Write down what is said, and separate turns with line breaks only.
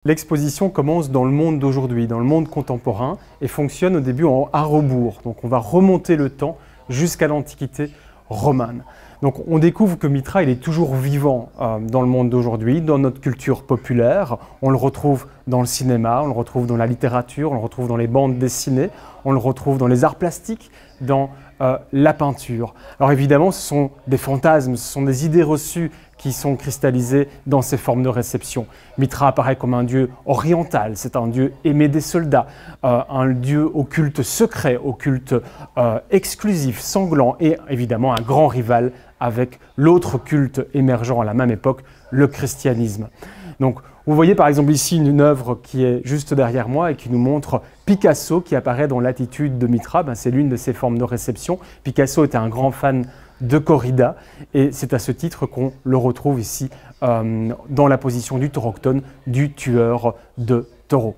L'exposition commence dans le monde d'aujourd'hui, dans le monde contemporain, et fonctionne au début à rebours. Donc on va remonter le temps jusqu'à l'Antiquité romane. Donc on découvre que Mitra il est toujours vivant dans le monde d'aujourd'hui, dans notre culture populaire. On le retrouve dans le cinéma, on le retrouve dans la littérature, on le retrouve dans les bandes dessinées, on le retrouve dans les arts plastiques, dans la peinture. Alors évidemment, ce sont des fantasmes, ce sont des idées reçues qui sont cristallisées dans ces formes de réception. Mitra apparaît comme un dieu oriental, c'est un dieu aimé des soldats, un dieu au culte secret, au culte exclusif, sanglant, et évidemment un grand rival avec l'autre culte émergent à la même époque, le christianisme. Donc, vous voyez par exemple ici une œuvre qui est juste derrière moi et qui nous montre Picasso qui apparaît dans l'attitude de Mitra. C'est l'une de ses formes de réception. Picasso était un grand fan de corrida et c'est à ce titre qu'on le retrouve ici dans la position du tauroctone, du tueur de taureaux.